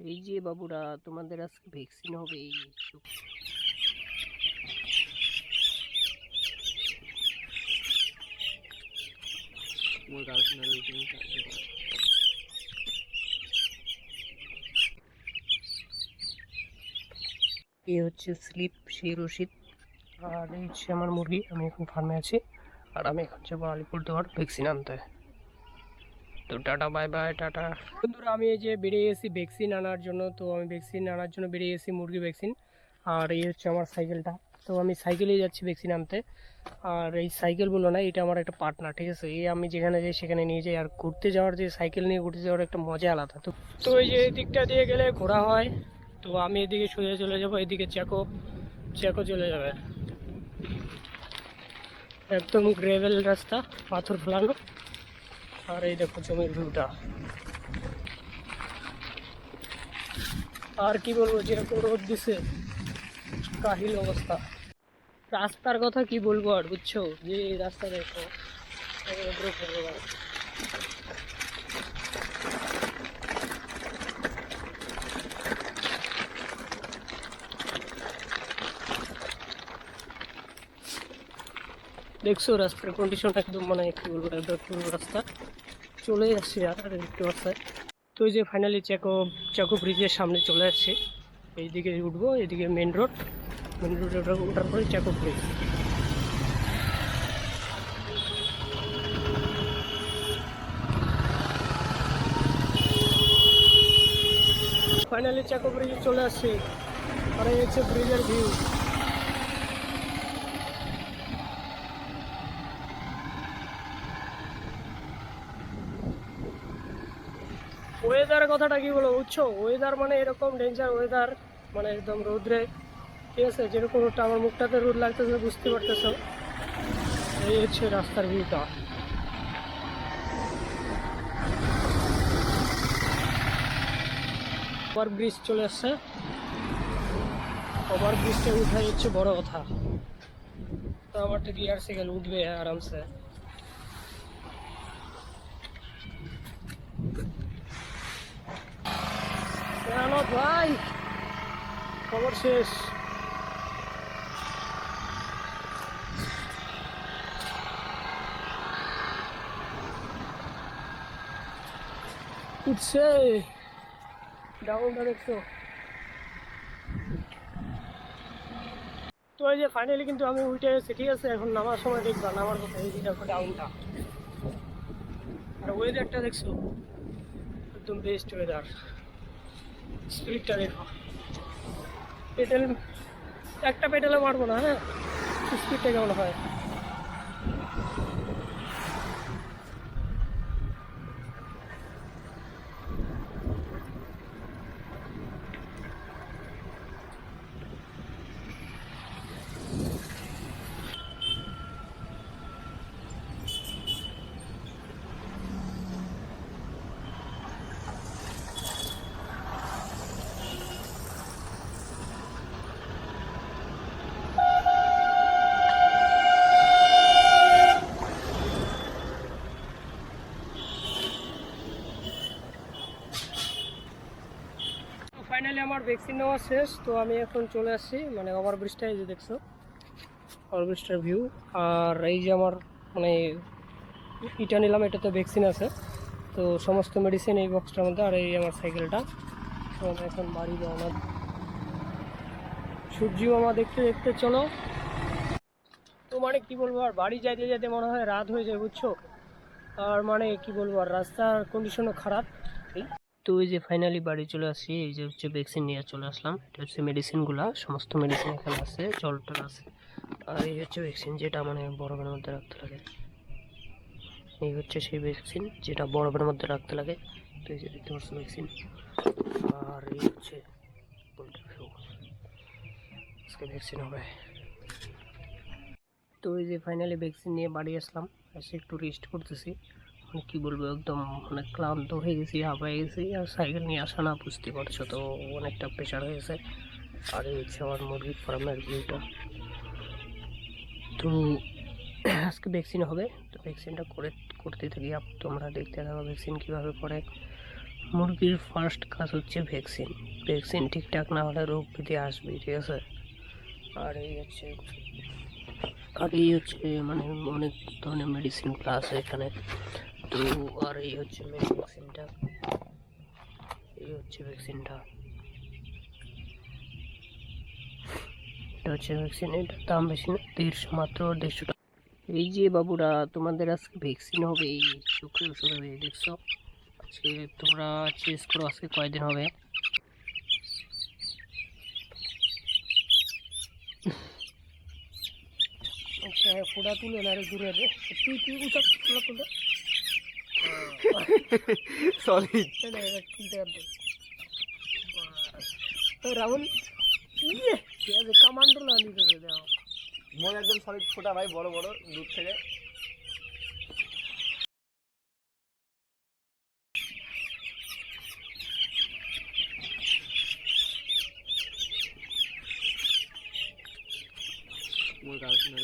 এই যে বাবুরা, তোমাদের আজকে ভ্যাকসিন হবে। এই হচ্ছে স্লিপ, সেই রশিদ। আর এই হচ্ছে আমার মুরগি। আমি এখন ফার্মে আছি, আর আমি এখন যাবো আলিপুরদুয়ার ভ্যাকসিন আনতে। তো টাটা, বাই বাই, টাটা বন্ধুরা। আমি এই যে বেরিয়ে গেছি ভ্যাকসিন আনার জন্য। তো আমি ভ্যাকসিন আনার জন্য বেরিয়ে গেছি, মুরগি ভ্যাকসিন। আর এই হচ্ছে আমার সাইকেলটা। তো আমি সাইকেলেই যাচ্ছি ভ্যাকসিন আনতে। আর এই সাইকেল বলো না, এটা আমার একটা পার্টনার, ঠিক আছে। এই আমি যেখানে যাই সেখানে নিয়ে যাই। আর ঘুরতে যাওয়ার, যে সাইকেল নিয়ে ঘুরতে যাওয়ার একটা মজা আলাদা। তো তো এই যে এই দিকটা দিয়ে গেলে ঘোরা হয়। তো আমি এদিকে সোজা চলে যাবো, এদিকে চ্যাকো চ্যাকো চলে যাবে। একদম গ্রেভেল রাস্তা, পাথর ফেলানো। আর এই দেখো জমির ভিউটা। আর কি বলবো, যেরকম রোদ দিছে, কাহিল অবস্থা। রাস্তার কথা কি বলবো আর, বুঝছো, যে এই রাস্তা দেখো। দেখছো রাস্তার কন্ডিশন একদম, মানে কি বলবো, একদম পুরো রাস্তা চলে আসছে। আর দেখতে পাচ্ছে। তো এই যে ফাইনালি চাকো ব্রিজের সামনে চলে আসছে। এইদিকে উঠবো, এইদিকে মেন রোড ওঠার পরে চাকো ব্রিজ। ফাইনালি চাকো ব্রিজে চলে আসছে। আর এই হচ্ছে ব্রিজের ভিউ। ওয়েদারের কথাটা কি বলবো, বুঝছো, ওয়েদার মানে এরকম ডেঞ্জার ওয়েদার, মানে একদম রোদ্রে, ঠিক আছে। যেরকম আমার মুখটাতে রোদ লাগতেছে, বুঝতে পারতেছো। এই হচ্ছে রাস্তার ভিউটা। ওভার ব্রিজ চলে আসছে। ওভার ব্রিজটা উঠাই হচ্ছে বড় কথা। তো আমার তো গিয়ার সাইকেল উঠবে আরামসে। ভাই, খবর শেষ। উঠছে, ডাউনটা দেখছো। তো এই যে ফাইনালি কিন্তু আমি উঠে এসেছি, ঠিক আছে। এখন নামার সময় দেখবা, নামার কথা। এই যে দেখো ডাউনটা, আর ওয়েদারটা দেখছো, একদম বেস্ট ওয়েদার। স্পিডটা দেখো, পেডেল একটা পেডেলে মারবো না, হ্যাঁ। স্পিডটা কেমন হয়। ফাইনালি আমার ভ্যাকসিন নেওয়া শেষ। তো আমি এখন চলে আসছি, মানে ওভারব্রিজটা, এই যে দেখছো ওভারব্রিজটার ভিউ। আর এই যে আমার, মানে ইটা নিলাম, এটাতে ভ্যাকসিন আছে। তো সমস্ত মেডিসিন এই বক্সটার মধ্যে। আর এই আমার সাইকেলটা। তো আমি এখন বাড়ি যাওয়া, সূর্যি মামা দেখতে দেখতে চলো। তো মানে কি বলবো, আর বাড়ি যাইতে যেতে মনে হয় রাত হয়ে যায়, বুঝছো। আর মানে কি বলবো, আর রাস্তার কন্ডিশনও খারাপ। তো এই যে ফাইনালি বাড়ি চলে আসছি। এই যে হচ্ছে ভ্যাকসিন নিয়ে চলে আসলাম। এটা হচ্ছে মেডিসিনগুলা, সমস্ত মেডিসিন এখানে আছে, জল টল আছে। আর এই হচ্ছে ভ্যাকসিন, যেটা মানে বরফের মধ্যে রাখতে লাগে। এই হচ্ছে সেই ভ্যাকসিন যেটা বরফের মধ্যে রাখতে লাগে। তো এই যে দেখতে পাচ্ছ ভ্যাকসিন। আর এই হচ্ছে আজকে ভ্যাকসিন হবে। তো এই যে ফাইনালি ভ্যাকসিন নিয়ে বাড়ি আসলাম। এসে একটু রেস্ট করতেছি। মানে কি বলবো, একদম মানে ক্লান্ত হয়ে গেছি, হাঁপায়ে গেছি। আর সাইকেল নিয়ে আসা না, বুঝতে পারছো তো, অনেকটা প্রেশার হয়েছে। আর এই হচ্ছে আমার মুরগির ফার্মের ভিউটা। তো আজকে ভ্যাকসিন হবে। তো ভ্যাকসিনটা করতে থাকি, তোমরা দেখতে থাকো ভ্যাকসিন কীভাবে করে। মুরগির ফার্স্ট কাজ হচ্ছে ভ্যাকসিন। ভ্যাকসিন ঠিকঠাক না হলে রোগ ব্যাধি আসবে, ঠিক আছে। আর এই হচ্ছে মানে অনেক ধরনের মেডিসিনগুলো আছে এখানে। তো আর এই হচ্ছে মেন ভ্যাকসিনটা, এই হচ্ছে ভ্যাকসিনটা, এটা হচ্ছে ভ্যাকসিন। এটার দাম বেশি না, মাত্র 150 টাকা। এই যে বাবুরা, তোমাদের আজকে ভ্যাকসিন হবে, এই শুক্রে হবে, দেখছো। আজকে তোমরা চেস করো, আজকে কয়দিন হবে। আচ্ছা ফোটা তুলে না রে, দূরে রে, তুই উচাপ ফোটা তুলে সরি তুলতে পারবে রাহুল। ইয়ে কামান্ডো না নিতে হবে, দেখো মনে একদম সলিড ফোটা ভাই, বড় বড় দূর থেকে। মোর গার্লফ্রেন্ড